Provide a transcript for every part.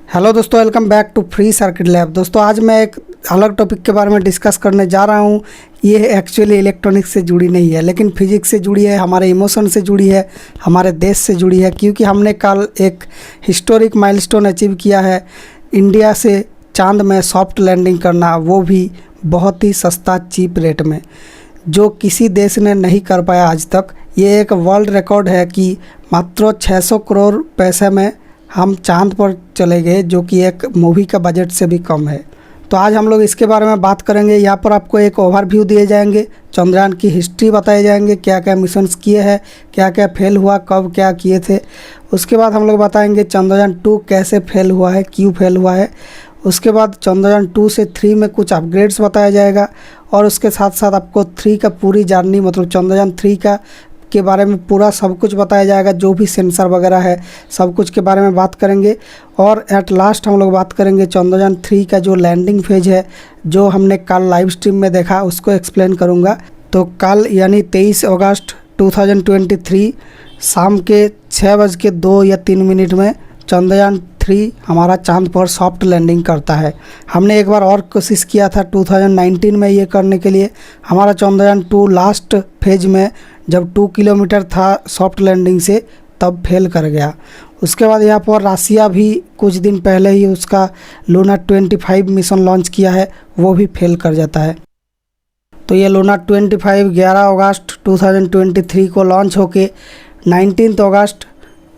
Hello दोस्तों, welcome back to Free Circuit Lab. दोस्तों आज मैं एक अलग टॉपिक के बारे में डिस्कस करने जा रहा हूँ। ये एक्चुअली इलेक्ट्रॉनिक्स से जुड़ी नहीं है, लेकिन फिजिक्स से जुड़ी है, हमारे इमोशन से जुड़ी है, हमारे देश से जुड़ी है। क्योंकि हमने कल एक हिस्टोरिक माइलस्टोन अचीव किया है, इंडिया से चांद में सॉफ्ट लैंडिंग करना, वो भी बहुत ही सस्ता चीप रेट में, जो किसी देश ने नहीं कर पाया आज तक। ये एक वर्ल्ड रिकॉर्ड है कि मात्र 600 करोड़ पैसे में हम चांद पर चले गए, जो कि एक मूवी का बजट से भी कम है। तो आज हम लोग इसके बारे में बात करेंगे। यहाँ पर आपको एक ओवरव्यू दिए जाएंगे, चंद्रयान की हिस्ट्री बताए जाएंगे, क्या क्या मिशंस किए हैं, क्या क्या फेल हुआ, कब क्या किए थे। उसके बाद हम लोग बताएंगे चंद्रयान 2 कैसे फेल हुआ है, क्यों फेल हुआ है। उसके बाद चंद्रयान 2 से 3 में कुछ अपग्रेड्स बताया जाएगा, और उसके साथ साथ आपको 3 का पूरी जर्नी, मतलब चंद्रयान 3 के बारे में पूरा सब कुछ बताया जाएगा। जो भी सेंसर वगैरह है सब कुछ के बारे में बात करेंगे। और एट लास्ट हम लोग बात करेंगे चंद्रयान 3 का जो लैंडिंग फेज है, जो हमने कल लाइव स्ट्रीम में देखा, उसको एक्सप्लेन करूँगा। तो कल यानी 23 अगस्त 2023 शाम के 6:02 या 3 मिनट में चंद्रयान 3 हमारा चांद पर सॉफ्ट लैंडिंग करता है। हमने एक बार और कोशिश किया था 2019 में ये करने के लिए। हमारा चंद्रयान 2 लास्ट फेज में जब 2 किलोमीटर था सॉफ्ट लैंडिंग से, तब फेल कर गया। उसके बाद यहाँ पर रसिया भी कुछ दिन पहले ही उसका लूना 25 मिशन लॉन्च किया है, वो भी फेल कर जाता है। तो ये लूना 25 11 अगस्त 2023 को लॉन्च होके 19 अगस्त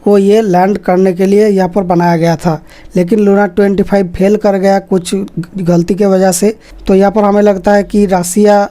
को ये लैंड करने के लिए यहाँ पर बनाया गया था, लेकिन लूना 25 फेल कर गया कुछ गलती के वजह से। तो यहाँ पर हमें लगता है कि रसिया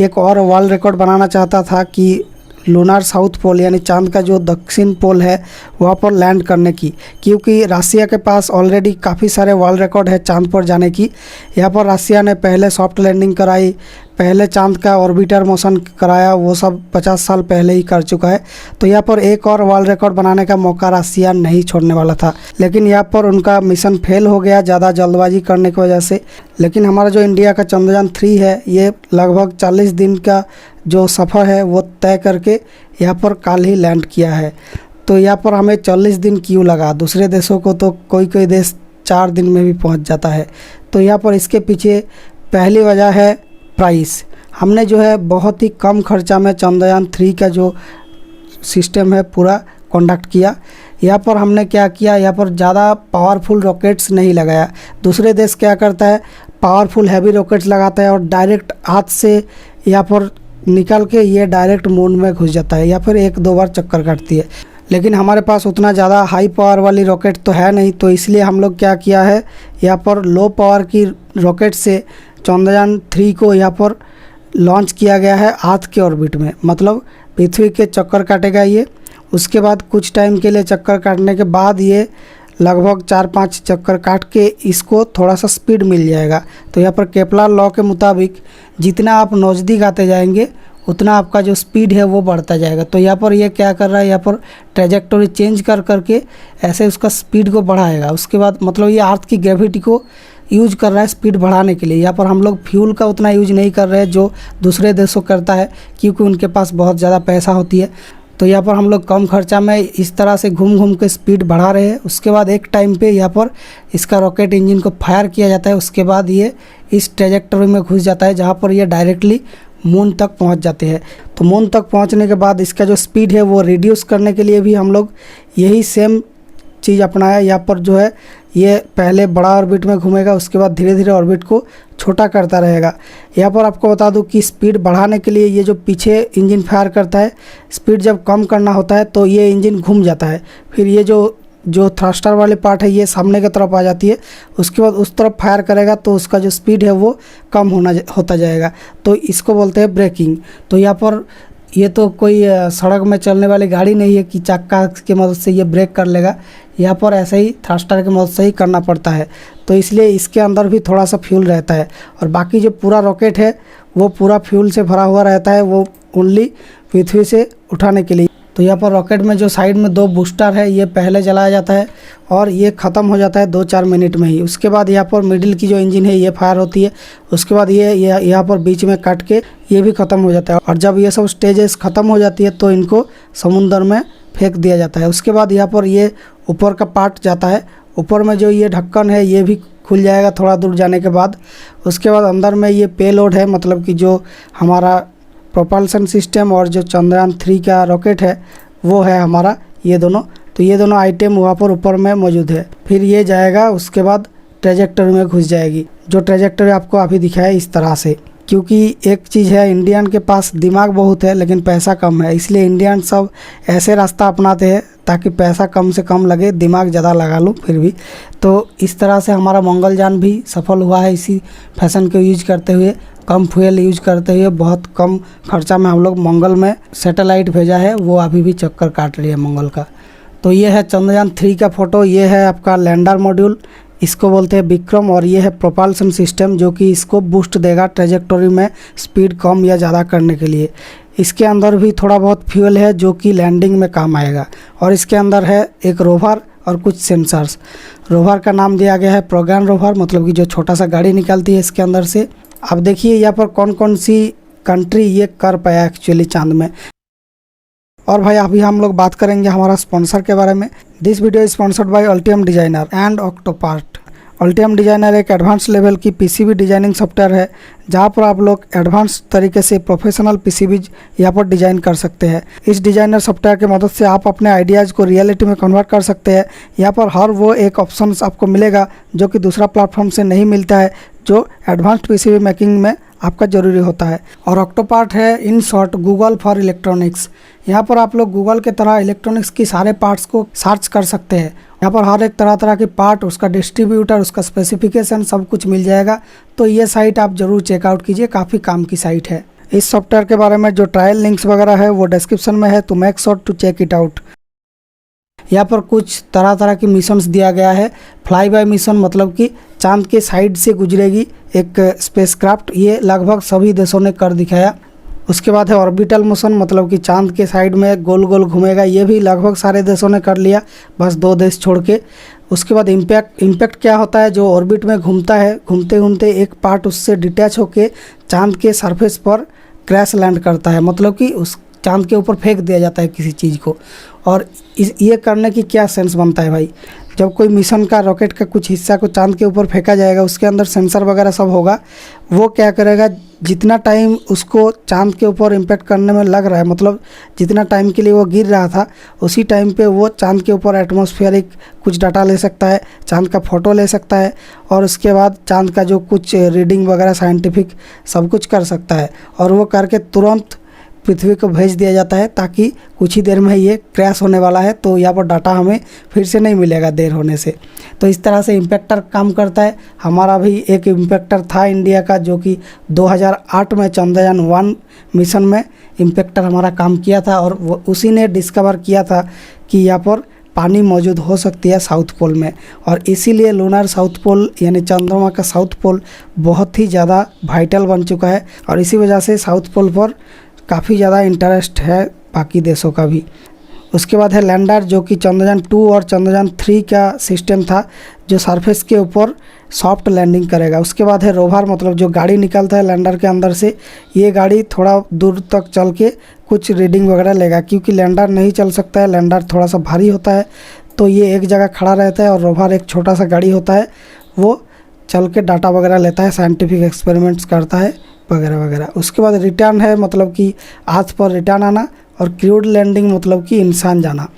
एक और वर्ल्ड रिकॉर्ड बनाना चाहता था कि लूनार साउथ पोल यानी चांद का जो दक्षिण पोल है वहाँ पर लैंड करने की, क्योंकि रसिया के पास ऑलरेडी काफ़ी सारे वर्ल्ड रिकॉर्ड है चांद पर जाने की। यहाँ पर रसिया ने पहले सॉफ्ट लैंडिंग कराई, पहले चांद का ऑर्बिटर मोशन कराया, वो सब 50 साल पहले ही कर चुका है। तो यहाँ पर एक और वर्ल्ड रिकॉर्ड बनाने का मौका रसिया नहीं छोड़ने वाला था, लेकिन यहाँ पर उनका मिशन फेल हो गया ज़्यादा जल्दबाजी करने की वजह से। लेकिन हमारा जो इंडिया का चंद्रयान 3 है, ये लगभग 40 दिन का जो सफ़र है वो तय करके यहाँ पर कल ही लैंड किया है। तो यहाँ पर हमें 40 दिन क्यों लगा? दूसरे देशों को तो कोई कोई देश 4 दिन में भी पहुँच जाता है। तो यहाँ पर इसके पीछे पहली वजह है प्राइस। हमने जो है बहुत ही कम खर्चा में चंद्रयान 3 का जो सिस्टम है पूरा कंडक्ट किया। यहाँ पर हमने क्या किया, यहाँ पर ज़्यादा पावरफुल रॉकेट्स नहीं लगाया। दूसरे देश क्या करता है, पावरफुल हैवी रॉकेट्स लगाता है और डायरेक्ट हाथ से यहाँ पर निकल के ये डायरेक्ट मून में घुस जाता है या फिर 1-2 बार चक्कर काटती है। लेकिन हमारे पास उतना ज़्यादा हाई पावर वाली रॉकेट तो है नहीं, तो इसलिए हम लोग क्या किया है, यहाँ पर लो पावर की रॉकेट से चंद्रयान 3 को यहाँ पर लॉन्च किया गया है अर्थ के ऑर्बिट में। मतलब पृथ्वी के चक्कर काटेगा ये, उसके बाद कुछ टाइम के लिए चक्कर काटने के बाद ये लगभग 4-5 चक्कर काट के इसको थोड़ा सा स्पीड मिल जाएगा। तो यहाँ पर केपलर लॉ के मुताबिक जितना आप नज़दीक आते जाएंगे उतना आपका जो स्पीड है वो बढ़ता जाएगा। तो यहाँ पर ये क्या कर रहा है, यहाँ पर ट्रेजेक्टोरी चेंज कर करके ऐसे उसका स्पीड को बढ़ाएगा। उसके बाद मतलब ये अर्थ की ग्रेविटी को यूज कर रहा है स्पीड बढ़ाने के लिए। यहाँ पर हम लोग फ्यूल का उतना यूज नहीं कर रहे हैं जो दूसरे देशों करता है, क्योंकि उनके पास बहुत ज़्यादा पैसा होती है। तो यहाँ पर हम लोग कम खर्चा में इस तरह से घूम घूम के स्पीड बढ़ा रहे हैं। उसके बाद एक टाइम पे यहाँ पर इसका रॉकेट इंजन को फायर किया जाता है। उसके बाद ये इस ट्रेजेक्टरी में घुस जाता है जहाँ पर ये डायरेक्टली मून तक पहुँच जाते हैं। तो मून तक पहुँचने के बाद इसका जो स्पीड है वो रिड्यूस करने के लिए भी हम लोग यही सेम चीज़ अपनाया। यहाँ पर जो है ये पहले बड़ा ऑर्बिट में घूमेगा, उसके बाद धीरे धीरे ऑर्बिट को छोटा करता रहेगा। यहाँ पर आपको बता दूं कि स्पीड बढ़ाने के लिए ये जो पीछे इंजन फायर करता है, स्पीड जब कम करना होता है तो ये इंजन घूम जाता है। फिर ये जो थ्रस्टर वाले पार्ट है ये सामने की तरफ आ जाती है, उसके बाद उस तरफ फायर करेगा तो उसका जो स्पीड है वो कम होता जाएगा। तो इसको बोलते हैं ब्रेकिंग। तो यहाँ पर ये तो कोई सड़क में चलने वाली गाड़ी नहीं है कि चक्का की मदद से ये ब्रेक कर लेगा। यहाँ पर ऐसे ही थ्रस्टर की मदद से ही करना पड़ता है। तो इसलिए इसके अंदर भी थोड़ा सा फ्यूल रहता है, और बाकी जो पूरा रॉकेट है वो पूरा फ्यूल से भरा हुआ रहता है, वो ओनली पृथ्वी से उठाने के लिए। तो यहाँ पर रॉकेट में जो साइड में 2 बूस्टर है ये पहले जलाया जाता है और ये ख़त्म हो जाता है 2-4 मिनट में ही। उसके बाद यहाँ पर मिडिल की जो इंजन है ये फायर होती है, उसके बाद ये यहाँ पर बीच में काट के ये भी ख़त्म हो जाता है। और जब ये सब स्टेजेस ख़त्म हो जाती है तो इनको समुद्र में फेंक दिया जाता है। उसके बाद यहाँ पर ये ऊपर का पार्ट जाता है, ऊपर में जो ये ढक्कन है ये भी खुल जाएगा थोड़ा दूर जाने के बाद। उसके बाद अंदर में ये पेलोड है, मतलब कि जो हमारा प्रोपल्सन सिस्टम और जो चंद्रयान 3 का रॉकेट है वो है हमारा ये दोनों। तो ये दोनों आइटम वहाँ पर ऊपर में मौजूद है। फिर ये जाएगा, उसके बाद ट्रेजेक्टरी में घुस जाएगी, जो ट्रेजेक्टरी आपको अभी दिखाया इस तरह से। क्योंकि एक चीज़ है, इंडियन के पास दिमाग बहुत है लेकिन पैसा कम है, इसलिए इंडियन सब ऐसे रास्ता अपनाते हैं ताकि पैसा कम से कम लगे, दिमाग ज़्यादा लगा लो फिर भी। तो इस तरह से हमारा मंगलयान भी सफल हुआ है इसी फैशन को यूज करते हुए, कम फ्यूल यूज करते हुए, बहुत कम खर्चा में हम लोग मंगल में सैटेलाइट भेजा है, वो अभी भी चक्कर काट रही है मंगल का। तो ये है चंद्रयान 3 का फ़ोटो। ये है आपका लैंडर मॉड्यूल, इसको बोलते हैं विक्रम। और ये है प्रोपल्सन सिस्टम जो कि इसको बूस्ट देगा ट्रेजेक्टरी में स्पीड कम या ज़्यादा करने के लिए। इसके अंदर भी थोड़ा बहुत फ्यूल है जो कि लैंडिंग में काम आएगा। और इसके अंदर है एक रोवर और कुछ सेंसर्स। रोवर का नाम दिया गया है प्रोग्राम रोवर, मतलब कि जो छोटा सा गाड़ी निकलती है इसके अंदर से। अब देखिए यहाँ पर कौन कौन सी कंट्री ये कर पाया एक्चुअली चांद में। और भाई अभी हम लोग बात करेंगे हमारा स्पॉन्सर के बारे में। This video is sponsored by Altium designer and Octopart. Altium designer एक एडवांस लेवल की पीसीबी डिजाइनिंग सॉफ्टवेयर है जहां पर आप लोग एडवांस तरीके से प्रोफेशनल पीसीबीज यहाँ पर डिजाइन कर सकते हैं। इस डिजाइनर सॉफ्टवेयर की मदद से आप अपने आइडियाज़ को रियलिटी में कन्वर्ट कर सकते हैं। यहाँ पर हर वो एक ऑप्शन आपको मिलेगा जो कि दूसरा प्लेटफॉर्म से नहीं मिलता है, जो एडवांस्ड पीसीबी मेकिंग में आपका ज़रूरी होता है। और ऑक्टोपार्ट है in short Google for electronics. यहाँ पर आप लोग गूगल के तरह इलेक्ट्रॉनिक्स की सारे पार्ट्स को सर्च कर सकते हैं। यहाँ पर हर एक तरह तरह के पार्ट, उसका डिस्ट्रीब्यूटर, उसका स्पेसिफिकेशन सब कुछ मिल जाएगा। तो ये साइट आप ज़रूर चेकआउट कीजिए, काफ़ी काम की साइट है। इस सॉफ्टवेयर के बारे में जो ट्रायल लिंक्स वगैरह है वो डिस्क्रिप्शन में है, तो make sure to check it out. यहाँ पर कुछ तरह तरह की मिशंस दिया गया है। फ्लाई बाय मिशन, मतलब कि चांद के साइड से गुजरेगी एक स्पेसक्राफ्ट, ये लगभग सभी देशों ने कर दिखाया। उसके बाद है ऑर्बिटल मिशन, मतलब कि चांद के साइड में गोल गोल घूमेगा, ये भी लगभग सारे देशों ने कर लिया, बस 2 देश छोड़ के। उसके बाद इम्पैक्ट क्या होता है, जो ऑर्बिट में घूमता है, घूमते घूमते एक पार्ट उससे डिटैच होके चांद के सरफेस पर क्रैश लैंड करता है, मतलब कि उस चांद के ऊपर फेंक दिया जाता है किसी चीज़ को। और ये करने की क्या सेंस बनता है भाई, जब कोई मिशन का रॉकेट का कुछ हिस्सा को चांद के ऊपर फेंका जाएगा, उसके अंदर सेंसर वगैरह सब होगा, वो क्या करेगा, जितना टाइम उसको चांद के ऊपर इम्पैक्ट करने में लग रहा है, मतलब जितना टाइम के लिए वो गिर रहा था, उसी टाइम पे वो चांद के ऊपर एटमॉस्फेरिक कुछ डाटा ले सकता है, चांद का फ़ोटो ले सकता है, और उसके बाद चांद का जो कुछ रीडिंग वगैरह साइंटिफिक सब कुछ कर सकता है। और वो करके तुरंत पृथ्वी को भेज दिया जाता है, ताकि कुछ ही देर में ये क्रैश होने वाला है, तो यहाँ पर डाटा हमें फिर से नहीं मिलेगा देर होने से। तो इस तरह से इम्पैक्टर काम करता है। हमारा भी एक इम्पैक्टर था इंडिया का, जो कि 2008 में चंद्रयान 1 मिशन में इम्पैक्टर हमारा काम किया था, और उसी ने डिस्कवर किया था कि यहाँ पर पानी मौजूद हो सकती है साउथ पोल में। और इसीलिए लूनर साउथ पोल यानी चंद्रमा का साउथ पोल बहुत ही ज़्यादा वाइटल बन चुका है, और इसी वजह से साउथ पोल पर काफ़ी ज़्यादा इंटरेस्ट है बाकी देशों का भी। उसके बाद है लैंडर, जो कि चंद्रयान 2 और चंद्रयान 3 का सिस्टम था, जो सरफेस के ऊपर सॉफ्ट लैंडिंग करेगा। उसके बाद है रोवर, मतलब जो गाड़ी निकलता है लैंडर के अंदर से, ये गाड़ी थोड़ा दूर तक चल के कुछ रीडिंग वगैरह लेगा, क्योंकि लैंडर नहीं चल सकता है, लैंडर थोड़ा सा भारी होता है, तो ये एक जगह खड़ा रहता है, और रोवर एक छोटा सा गाड़ी होता है, वो चल के डाटा वगैरह लेता है, साइंटिफिक एक्सपेरिमेंट्स करता है वगैरह वगैरह। उसके बाद रिटर्न है, मतलब कि अर्थ पर रिटर्न आना, और क्रूड लैंडिंग, मतलब कि इंसान जाना।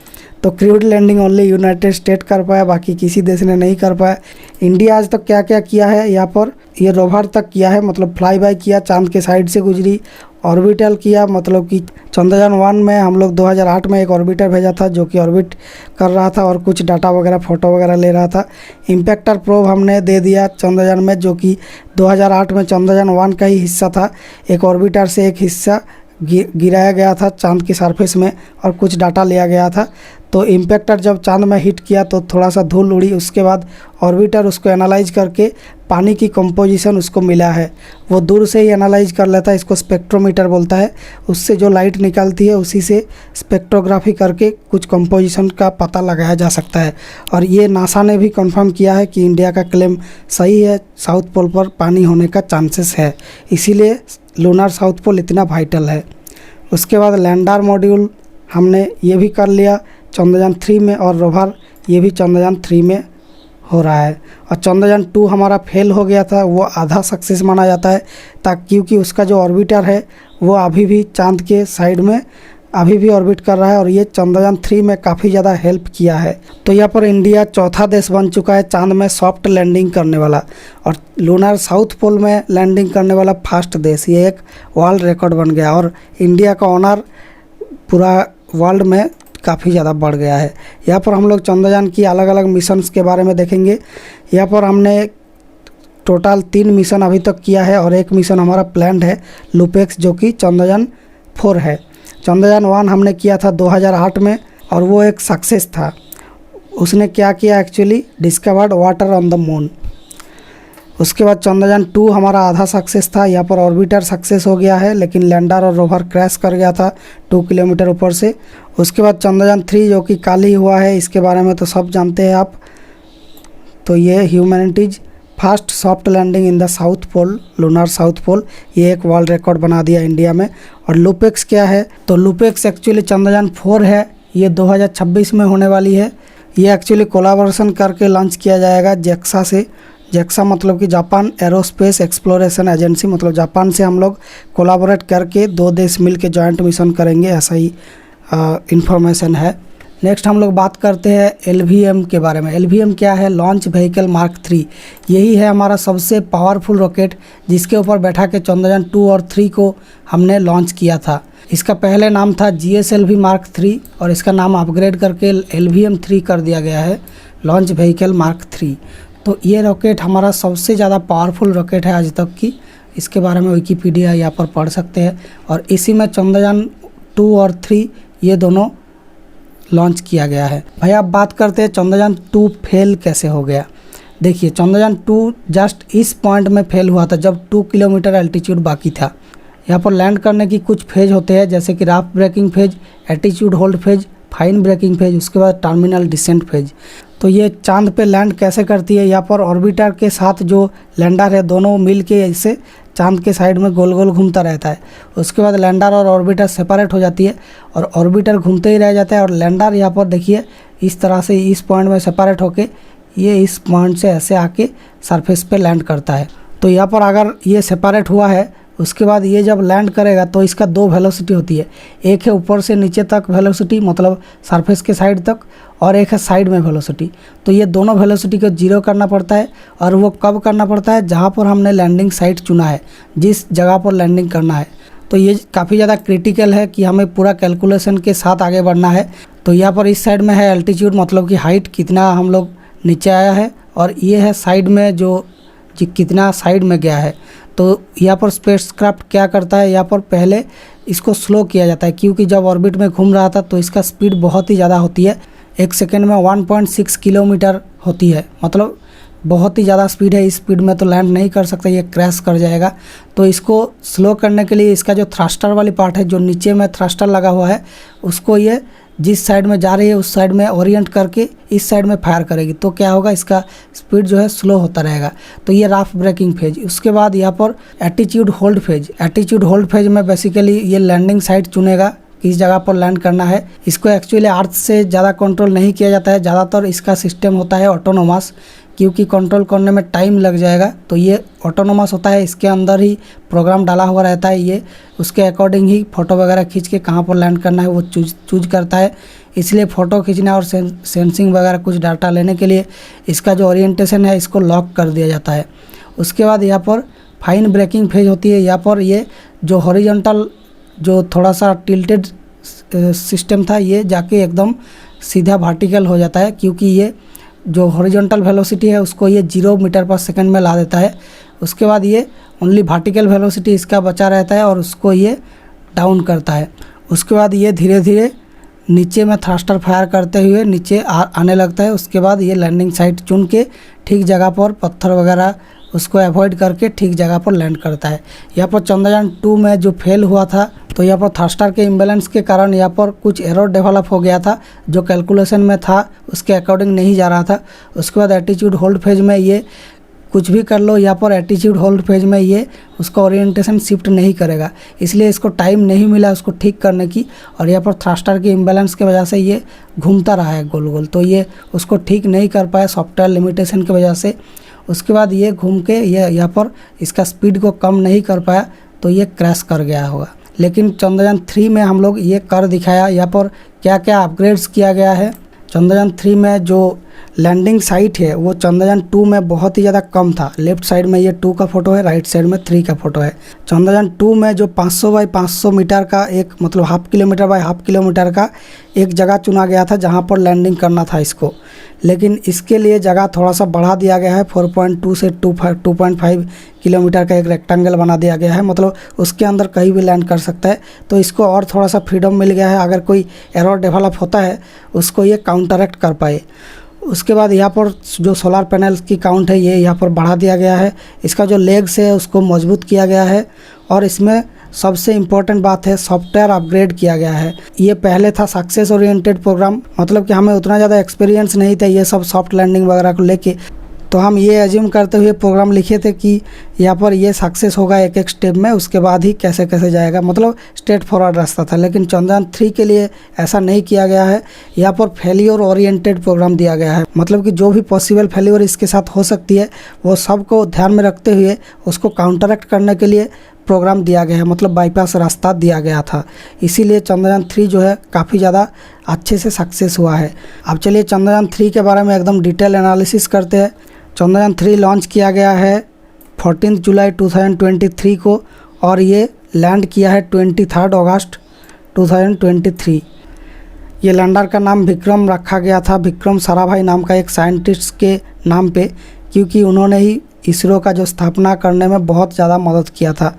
तो crewed landing only United State कर पाया, बाकी किसी देश ने नहीं कर पाया। इंडिया आज तक क्या क्या किया है, यहाँ पर ये रोवर तक किया है, मतलब फ्लाई बाय किया, चांद के साइड से गुजरी, ऑर्बिटल किया, मतलब कि चंद्रयान 1 में हम लोग 2008 में एक ऑर्बिटर भेजा था जो कि ऑर्बिट कर रहा था और कुछ डाटा वगैरह फ़ोटो वगैरह ले रहा था। इम्पैक्टर प्रोब हमने दे दिया चंद्रयान में, जो कि 2008 में चंद्रयान 1 का ही हिस्सा था। एक ऑर्बिटर से एक हिस्सा गिराया गया था चांद की सरफेस में, और कुछ डाटा लिया गया था। तो इम्पैक्टर जब चांद में हिट किया तो थोड़ा सा धूल उड़ी, उसके बाद ऑर्बिटर उसको एनालाइज करके पानी की कंपोजिशन उसको मिला है, वो दूर से ही एनालाइज कर लेता है, इसको स्पेक्ट्रोमीटर बोलता है। उससे जो लाइट निकलती है उसी से स्पेक्ट्रोग्राफी करके कुछ कंपोजिशन का पता लगाया जा सकता है। और ये नासा ने भी कंफर्म किया है कि इंडिया का क्लेम सही है, साउथ पोल पर पानी होने का चांसेस है, इसीलिए लूनर साउथ पोल इतना वाइटल है। उसके बाद लैंडर मॉड्यूल हमने ये भी कर लिया चंद्रयान 3 में, और रोवर ये भी चंद्रयान 3 में हो रहा है। और चंद्रयान 2 हमारा फेल हो गया था, वो आधा सक्सेस माना जाता है, क्योंकि उसका जो ऑर्बिटर है वो अभी भी चांद के साइड में अभी भी ऑर्बिट कर रहा है, और ये चंद्रयान 3 में काफ़ी ज़्यादा हेल्प किया है। तो यहाँ पर इंडिया चौथा देश बन चुका है चांद में सॉफ्ट लैंडिंग करने वाला, और लूनर साउथ पोल में लैंडिंग करने वाला फर्स्ट देश। ये एक वर्ल्ड रिकॉर्ड बन गया, और इंडिया का ऑनर पूरा वर्ल्ड में काफ़ी ज़्यादा बढ़ गया है। यहाँ पर हम लोग चंद्रयान की अलग अलग मिशंस के बारे में देखेंगे। यहाँ पर हमने टोटल 3 मिशन अभी तक किया है, और एक मिशन हमारा प्लान्ड है लुपेक्स, जो कि चंद्रयान 4 है। चंद्रयान 1 हमने किया था 2008 में, और वो एक सक्सेस था। उसने क्या किया actually, discovered water on the moon. उसके बाद चंद्रयान 2 हमारा आधा सक्सेस था। यहाँ पर ऑर्बिटर सक्सेस हो गया है, लेकिन लैंडर और रोवर क्रैश कर गया था 2 किलोमीटर ऊपर से। उसके बाद चंद्रयान 3 जो कि कल ही हुआ है, इसके बारे में तो सब जानते हैं आप। तो ये humanity's first soft landing in the south pole, lunar south pole, ये एक वर्ल्ड रिकॉर्ड बना दिया इंडिया में। और लुपेक्स क्या है, तो लुपेक्स एक्चुअली चंद्रयान 4 है, ये 2026 में होने वाली है। ये एक्चुअली कोलाबोरेशन करके लॉन्च किया जाएगा जेक्सा से। जेक्सा मतलब कि जापान एरोस्पेस एक्सप्लोरेशन एजेंसी, मतलब जापान से हम लोग कोलाबोरेट करके 2 देश मिल के जॉइंट मिशन करेंगे, ऐसा ही इंफॉर्मेशन है। नेक्स्ट हम लोग बात करते हैं LVM के बारे में। LVM क्या है, लॉन्च व्हीकल मार्क 3। यही है हमारा सबसे पावरफुल रॉकेट, जिसके ऊपर बैठा के चंद्रयान 2 और 3 को हमने लॉन्च किया था। इसका पहले नाम था GSLV मार्क 3, और इसका नाम अपग्रेड करके LVM 3 कर दिया गया है, लॉन्च व्हीकल मार्क 3। तो ये रॉकेट हमारा सबसे ज़्यादा पावरफुल रॉकेट है आज तक की। इसके बारे में विकिपीडिया यहाँ पर पढ़ सकते हैं। और इसी में चंद्रयान 2 और 3 ये दोनों लॉन्च किया गया है। भाई अब बात करते हैं चंद्रयान 2 फेल कैसे हो गया। देखिए चंद्रयान 2 जस्ट इस पॉइंट में फेल हुआ था जब 2 किलोमीटर एल्टीट्यूड बाकी था। यहाँ पर लैंड करने की कुछ फेज होते हैं, जैसे कि rough braking phase, attitude hold phase, fine braking phase, उसके बाद टर्मिनल डिसेंट फेज। तो ये चांद पे लैंड कैसे करती है, यहाँ पर ऑर्बिटर के साथ जो लैंडर है दोनों मिल के ऐसे चांद के साइड में गोल गोल घूमता रहता है। उसके बाद लैंडर और ऑर्बिटर सेपरेट हो जाती है, और ऑर्बिटर घूमते ही रह जाता है, और लैंडर यहाँ पर देखिए इस तरह से इस पॉइंट में सेपरेट होके ये इस पॉइंट से ऐसे आके सरफेस पे लैंड करता है। तो यहाँ पर अगर ये सेपरेट हुआ है, उसके बाद ये जब लैंड करेगा तो इसका 2 वेलोसिटी होती है। एक है ऊपर से नीचे तक वेलोसिटी, मतलब सरफेस के साइड तक, और एक है साइड में वेलोसिटी। तो ये दोनों वेलोसिटी को 0 करना पड़ता है, और वो कब करना पड़ता है, जहाँ पर हमने लैंडिंग साइट चुना है, जिस जगह पर लैंडिंग करना है। तो ये काफ़ी ज़्यादा क्रिटिकल है कि हमें पूरा कैलकुलेशन के साथ आगे बढ़ना है। तो यहाँ पर इस साइड में है एल्टीट्यूड, मतलब कि हाइट कितना हम लोग नीचे आया है, और ये है साइड में जो कितना साइड में गया है। तो यहाँ पर स्पेसक्राफ्ट क्या करता है, यहाँ पर पहले इसको स्लो किया जाता है, क्योंकि जब ऑर्बिट में घूम रहा था तो इसका स्पीड बहुत ही ज़्यादा होती है। 1 सेकेंड में 1.6 किलोमीटर होती है, मतलब बहुत ही ज़्यादा स्पीड है। इस स्पीड में तो लैंड नहीं कर सकता, ये क्रैश कर जाएगा। तो इसको स्लो करने के लिए इसका जो थ्रस्टर वाली पार्ट है, जो नीचे में थ्रस्टर लगा हुआ है, उसको ये जिस साइड में जा रही है उस साइड में ओरिएंट करके इस साइड में फायर करेगी। तो क्या होगा, इसका स्पीड जो है स्लो होता रहेगा। तो ये राफ ब्रेकिंग फेज। उसके बाद यहाँ पर attitude hold phase. Attitude hold phase में बेसिकली ये लैंडिंग साइट चुनेगा किस जगह पर लैंड करना है। इसको एक्चुअली अर्थ से ज़्यादा कंट्रोल नहीं किया जाता है, ज़्यादातर इसका सिस्टम होता है ऑटोनोमस, क्योंकि कंट्रोल करने में टाइम लग जाएगा। तो ये ऑटोनोमस होता है, इसके अंदर ही प्रोग्राम डाला हुआ रहता है। ये उसके अकॉर्डिंग ही फ़ोटो वगैरह खींच के कहाँ पर लैंड करना है वो चूज करता है। इसलिए फ़ोटो खींचना और सेंसिंग वगैरह कुछ डाटा लेने के लिए इसका जो ओरिएंटेशन है इसको लॉक कर दिया जाता है। उसके बाद यहाँ पर फाइन ब्रेकिंग फेज होती है। यहाँ पर ये जो हॉरिजॉन्टल जो थोड़ा सा टिल्टेड सिस्टम था, ये जाके एकदम सीधा वर्टिकल हो जाता है, क्योंकि ये जो हॉरिजॉन्टल वेलोसिटी है उसको ये 0 मीटर पर सेकंड में ला देता है। उसके बाद ये ओनली वर्टिकल वेलोसिटी इसका बचा रहता है और उसको ये डाउन करता है। उसके बाद ये धीरे धीरे नीचे में थ्रस्टर फायर करते हुए नीचे आने लगता है। उसके बाद ये लैंडिंग साइट चुन के ठीक जगह पर पत्थर वगैरह उसको अवॉइड करके ठीक जगह पर लैंड करता है। यहाँ पर चंद्रयान 2 में जो फेल हुआ था, तो यहाँ पर थ्रस्टर के इम्बैलेंस के कारण यहाँ पर कुछ एरर डेवलप हो गया था, जो कैलकुलेशन में था उसके अकॉर्डिंग नहीं जा रहा था। उसके बाद एटीट्यूड होल्ड फेज में ये कुछ भी कर लो, यहाँ पर एटीट्यूड होल्ड फेज में ये उसका ओरिएंटेशन शिफ्ट नहीं करेगा, इसलिए इसको टाइम नहीं मिला उसको ठीक करने की। और यहाँ पर थ्रस्टर की इम्बैलेंस की वजह से ये घूमता रहा है गोल गोल, तो ये उसको ठीक नहीं कर पाया सॉफ्टवेयर लिमिटेशन की वजह से। उसके बाद ये घूम के ये यहाँ पर इसका स्पीड को कम नहीं कर पाया, तो ये क्रैश कर गया होगा। लेकिन चंद्रयान 3 में हम लोग ये कर दिखाया। यहाँ पर क्या क्या अपग्रेड्स किया गया है। चंद्रयान 3 में जो लैंडिंग साइट है वो चंद्रयान 2 में बहुत ही ज़्यादा कम था। लेफ्ट साइड में ये 2 का फोटो है, राइट साइड में 3 का फोटो है। चंद्रयान 2 में जो 500 बाई 500 मीटर का एक मतलब half kilometre by half kilometre का एक जगह चुना गया था जहाँ पर लैंडिंग करना था इसको, लेकिन इसके लिए जगह थोड़ा सा बढ़ा दिया गया है। 4.2 से 2.5 किलोमीटर का एक रेक्टेंगल बना दिया गया है, मतलब उसके अंदर कहीं भी लैंड कर सकता है, तो इसको और थोड़ा सा फ्रीडम मिल गया है। अगर कोई एरर डेवलप होता है उसको ये काउंटरएक्ट कर पाए। उसके बाद यहाँ पर जो सोलर पैनल्स की काउंट है ये यहाँ पर बढ़ा दिया गया है। इसका जो लेग्स है उसको मजबूत किया गया है, और इसमें सबसे इम्पोर्टेंट बात है सॉफ्टवेयर अपग्रेड किया गया है। ये पहले था सक्सेस ओरिएंटेड प्रोग्राम, मतलब कि हमें उतना ज़्यादा एक्सपीरियंस नहीं था ये सब सॉफ्ट लैंडिंग वगैरह को लेके, तो हम ये एज्यूम करते हुए प्रोग्राम लिखे थे कि यहाँ पर ये सक्सेस होगा एक एक स्टेप में, उसके बाद ही कैसे कैसे जाएगा, मतलब स्ट्रेट फॉरवर्ड रास्ता था। लेकिन चंद्रयान 3 के लिए ऐसा नहीं किया गया है। यहाँ पर फेलियर ओरिएंटेड प्रोग्राम दिया गया है, मतलब कि जो भी पॉसिबल फेलियर इसके साथ हो सकती है वो सबको ध्यान में रखते हुए उसको काउंटरएक्ट करने के लिए प्रोग्राम दिया गया है, मतलब बाईपास रास्ता दिया गया था। इसीलिए चंद्रयान 3 जो है काफ़ी ज़्यादा अच्छे से सक्सेस हुआ है। अब चलिए चंद्रयान 3 के बारे में एकदम डिटेल एनालिसिस करते हैं। चंद्रयान 3 लॉन्च किया गया है 14 जुलाई 2023 को, और ये लैंड किया है 23 अगस्त 2023। ये लैंडर का नाम विक्रम रखा गया था, विक्रम साराभाई नाम का एक साइंटिस्ट के नाम पे, क्योंकि उन्होंने ही इसरो का जो स्थापना करने में बहुत ज़्यादा मदद किया था।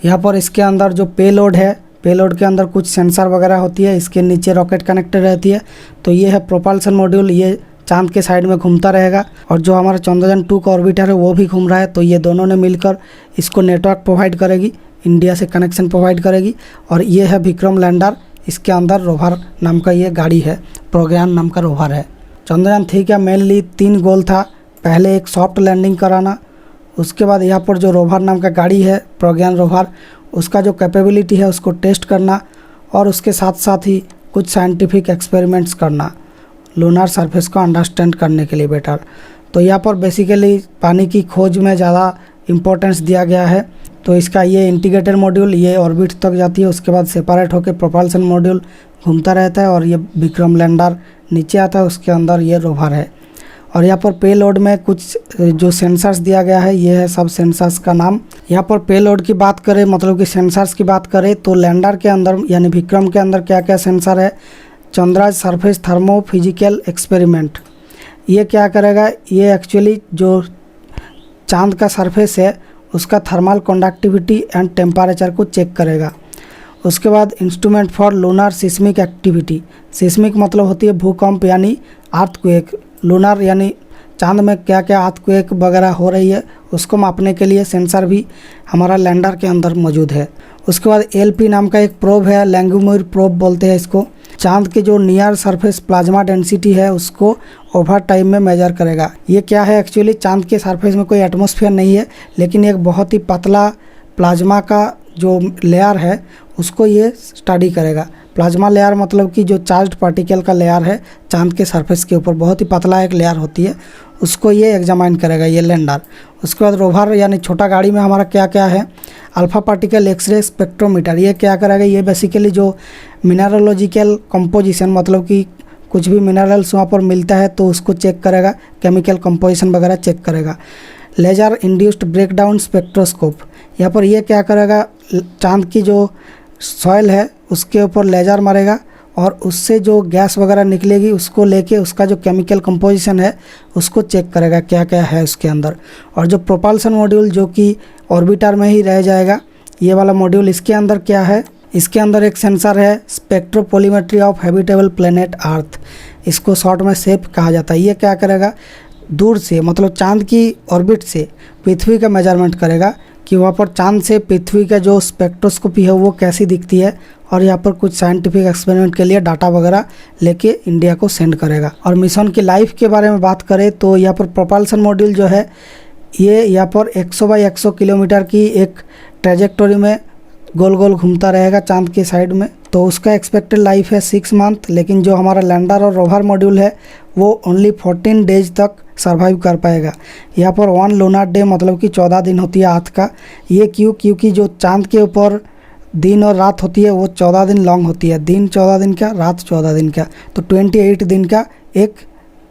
यहाँ पर इसके अंदर जो पेलोड है, पेलोड के अंदर कुछ सेंसर वगैरह होती है, इसके नीचे रॉकेट कनेक्टेड रहती है। तो ये है प्रोपल्सन मॉड्यूल, ये चांद के साइड में घूमता रहेगा, और जो हमारा चंद्रयान 2 का ऑर्बिटर है वो भी घूम रहा है। तो ये दोनों ने मिलकर इसको नेटवर्क प्रोवाइड करेगी, इंडिया से कनेक्शन प्रोवाइड करेगी। और ये है विक्रम लैंडर, इसके अंदर रोवर नाम का ये गाड़ी है, प्रज्ञान नाम का रोवर है। चंद्रयान 3 का मेनली 3 गोल था। पहले एक सॉफ्ट लैंडिंग कराना, उसके बाद यहाँ पर जो रोवर नाम का गाड़ी है प्रज्ञान रोवर, उसका जो कैपेबिलिटी है उसको टेस्ट करना, और उसके साथ साथ ही कुछ साइंटिफिक एक्सपेरिमेंट्स करना लूनर सरफेस को अंडरस्टैंड करने के लिए बेटर। तो यहाँ पर बेसिकली पानी की खोज में ज़्यादा इम्पोर्टेंस दिया गया है। तो इसका ये इंटीग्रेटेड मॉड्यूल ये ऑर्बिट तक जाती है, उसके बाद सेपरेट होकर प्रोपल्सन मॉड्यूल घूमता रहता है, और ये विक्रम लैंडर नीचे आता है, उसके अंदर ये रोवर है। और यहाँ पर पेलोड में कुछ जो सेंसर्स दिया गया है ये है सब सेंसर्स का नाम। यहाँ पर पेलोड की बात करें, मतलब कि सेंसर्स की बात करें, तो लैंडर के अंदर यानी विक्रम के अंदर क्या क्या सेंसर है। Chandra's surface thermo physical experiment, ये क्या करेगा, ये एक्चुअली जो चांद का सरफेस है उसका थर्मल कंडक्टिविटी एंड टेम्परेचर को चेक करेगा। उसके बाद instrument for lunar seismic activity, seismic मतलब होती है भूकंप यानी अर्थक्वेक, लूनर यानी चांद में क्या क्या अर्थक्वेक वगैरह हो रही है उसको मापने के लिए सेंसर भी हमारा लैंडर के अंदर मौजूद है। उसके बाद एलपी नाम का एक प्रोब है, लैंगुमुर प्रोब बोलते हैं इसको। चांद के जो नियर सरफेस प्लाज्मा डेंसिटी है उसको ओवर टाइम में मेजर करेगा। ये क्या है, एक्चुअली चांद के सरफेस में कोई एटमॉस्फेयर नहीं है, लेकिन एक बहुत ही पतला प्लाज्मा का जो लेयर है उसको ये स्टडी करेगा। प्लाज्मा लेयर मतलब कि जो चार्ज्ड पार्टिकल का लेयर है चांद के सरफेस के ऊपर, बहुत ही पतला एक लेयर होती है, उसको ये एग्जामाइन करेगा ये लैंडर। उसके बाद रोवर यानी छोटा गाड़ी में हमारा क्या क्या है, अल्फ़ा पार्टिकल एक्सरे स्पेक्ट्रोमीटर, ये क्या करेगा, ये बेसिकली जो मिनरलोजिकल कंपोजिशन मतलब कि कुछ भी मिनरल्स वहाँ पर मिलता है तो उसको चेक करेगा, केमिकल कंपोजिशन वगैरह चेक करेगा। लेज़र इंड्यूस्ड ब्रेकडाउन स्पेक्ट्रोस्कोप, यहाँ पर ये क्या करेगा, चांद की जो सॉइल है उसके ऊपर लेज़र मारेगा और उससे जो गैस वगैरह निकलेगी उसको लेके उसका जो केमिकल कंपोजिशन है उसको चेक करेगा क्या क्या है उसके अंदर। और जो प्रोपल्सन मॉड्यूल जो कि ऑर्बिटर में ही रह जाएगा, ये वाला मॉड्यूल, इसके अंदर क्या है, इसके अंदर एक सेंसर है स्पेक्ट्रोपोलीमेट्री ऑफ हैबिटेबल प्लेनेट अर्थ, इसको शॉर्ट में सेप कहा जाता है। ये क्या करेगा, दूर से मतलब चांद की ऑर्बिट से पृथ्वी का मेजरमेंट करेगा कि वहाँ पर चांद से पृथ्वी का जो स्पेक्ट्रोस्कोपी है वो कैसी दिखती है, और यहाँ पर कुछ साइंटिफिक एक्सपेरिमेंट के लिए डाटा वगैरह लेके इंडिया को सेंड करेगा। और मिशन की लाइफ के बारे में बात करें तो यहाँ पर प्रोपल्सन मॉड्यूल जो है ये यहाँ पर 100 बाई 100 किलोमीटर की एक ट्रेजेक्टोरी में गोल गोल घूमता रहेगा चांद के साइड में। तो उसका एक्सपेक्टेड लाइफ है 6 मंथ, लेकिन जो हमारा लैंडर और रोवर मॉड्यूल है वो ओनली 14 डेज तक सर्वाइव कर पाएगा। यहाँ पर 1 लूनर डे मतलब कि 14 दिन होती है अर्थ का। ये क्योंकि जो चांद के ऊपर दिन और रात होती है वो 14 दिन लॉन्ग होती है, दिन 14 दिन का, रात 14 दिन का, तो 28 दिन का एक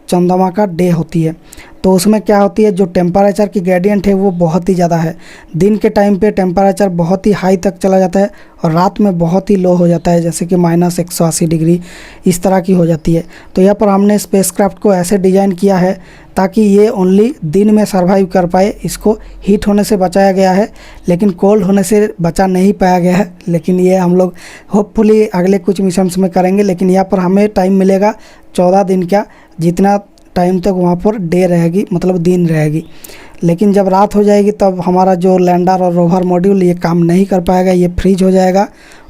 चंद्रमा का डे होती है। तो उसमें क्या होती है, जो टेम्परेचर की ग्रेडियंट है वो बहुत ही ज़्यादा है। दिन के टाइम पे टेम्परेचर बहुत ही हाई तक चला जाता है और रात में बहुत ही लो हो जाता है, जैसे कि -180 डिग्री इस तरह की हो जाती है। तो यहाँ पर हमने स्पेसक्राफ्ट को ऐसे डिज़ाइन किया है ताकि ये ओनली दिन में सर्वाइव कर पाए। इसको हीट होने से बचाया गया है, लेकिन कोल्ड होने से बचा नहीं पाया गया है। लेकिन ये हम लोग होपफुली अगले कुछ मिशंस में करेंगे। लेकिन यहाँ पर हमें टाइम मिलेगा 14 दिन का, जितना टाइम तक वहाँ पर डे रहेगी मतलब दिन रहेगी। लेकिन जब रात हो जाएगी तब हमारा जो लैंडर और रोवर मॉड्यूल ये काम नहीं कर पाएगा, ये फ्रीज हो जाएगा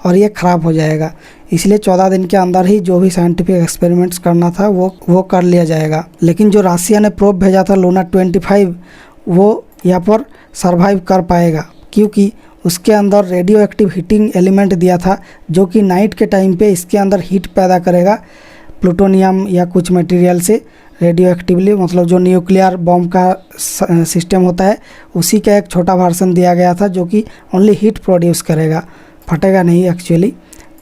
और ये ख़राब हो जाएगा। इसलिए 14 दिन के अंदर ही जो भी साइंटिफिक एक्सपेरिमेंट्स करना था वो कर लिया जाएगा। लेकिन जो रशिया ने प्रोब भेजा था लूना 25, वो यहाँ पर सर्वाइव कर पाएगा क्योंकि उसके अंदर रेडियो एक्टिव हीटिंग एलिमेंट दिया था, जो कि नाइट के टाइम पे इसके अंदर हीट पैदा करेगा प्लूटोनियम या कुछ मटेरियल से रेडियो एक्टिवली, मतलब जो न्यूक्लियर बॉम्ब का सिस्टम होता है उसी का एक छोटा वर्जन दिया गया था, जो कि ओनली हीट प्रोड्यूस करेगा, फटेगा नहीं एक्चुअली।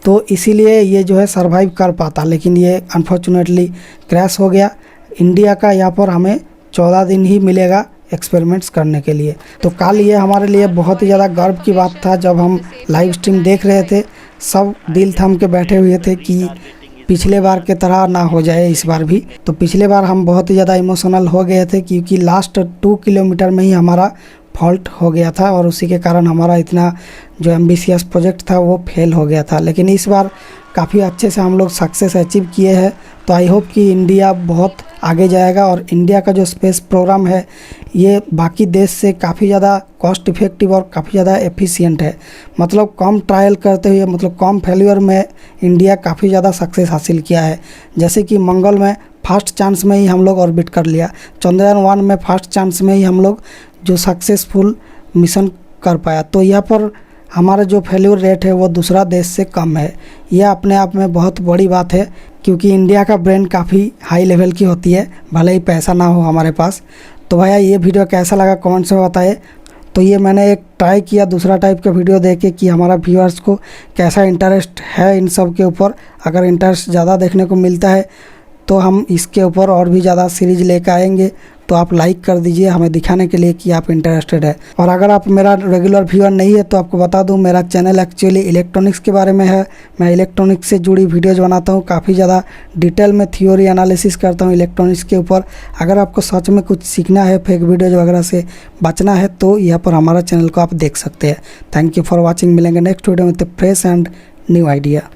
तो इसीलिए ये जो है सर्वाइव कर पाता, लेकिन ये अनफॉर्चुनेटली क्रैश हो गया। इंडिया का यहाँ पर हमें 14 दिन ही मिलेगा एक्सपेरिमेंट्स करने के लिए। तो कल ये हमारे लिए बहुत ही ज़्यादा गर्व की बात था। जब हम लाइव स्ट्रीम देख रहे थे सब दिल थाम के बैठे हुए थे कि पिछले बार के तरह ना हो जाए इस बार भी। तो पिछले बार हम बहुत ही ज़्यादा इमोशनल हो गए थे क्योंकि लास्ट 2 किलोमीटर में ही हमारा फॉल्ट हो गया था और उसी के कारण हमारा इतना जो एम्बिशियस प्रोजेक्ट था वो फेल हो गया था। लेकिन इस बार काफ़ी अच्छे से हम लोग सक्सेस अचीव किए हैं। तो आई होप कि इंडिया बहुत आगे जाएगा और इंडिया का जो स्पेस प्रोग्राम है ये बाकी देश से काफ़ी ज़्यादा कॉस्ट इफ़ेक्टिव और काफ़ी ज़्यादा एफिशिएंट है। मतलब कम ट्रायल करते हुए, मतलब कम फेल्यूर में इंडिया काफ़ी ज़्यादा सक्सेस हासिल किया है। जैसे कि मंगल में फर्स्ट चांस में ही हम लोग ऑर्बिट कर लिया, चंद्रयान-1 में फर्स्ट चांस में ही हम लोग जो सक्सेसफुल मिशन कर पाया। तो यहाँ पर हमारा जो फेल्यूर रेट है वो दूसरा देश से कम है। यह अपने आप में बहुत बड़ी बात है क्योंकि इंडिया का ब्रेन काफ़ी हाई लेवल की होती है, भले ही पैसा ना हो हमारे पास। तो भैया ये वीडियो कैसा लगा कमेंट्स में बताइए। तो ये मैंने एक ट्राई किया दूसरा टाइप का वीडियो देख के कि हमारा व्यूअर्स को कैसा इंटरेस्ट है इन सब के ऊपर। अगर इंटरेस्ट ज़्यादा देखने को मिलता है तो हम इसके ऊपर और भी ज़्यादा सीरीज लेकर आएंगे। तो आप लाइक कर दीजिए हमें दिखाने के लिए कि आप इंटरेस्टेड है। और अगर आप मेरा रेगुलर व्यूअर नहीं है तो आपको बता दूं, मेरा चैनल एक्चुअली इलेक्ट्रॉनिक्स के बारे में है। मैं इलेक्ट्रॉनिक्स से जुड़ी वीडियोज बनाता हूं, काफ़ी ज़्यादा डिटेल में थ्योरी एनालिसिस करता हूं इलेक्ट्रॉनिक्स के ऊपर। अगर आपको सच में कुछ सीखना है, फेक वीडियोज वगैरह से बचना है तो यहाँ पर हमारा चैनल को आप देख सकते हैं। Thank you for watching. मिलेंगे नेक्स्ट वीडियो में फ्रेश एंड न्यू आइडिया।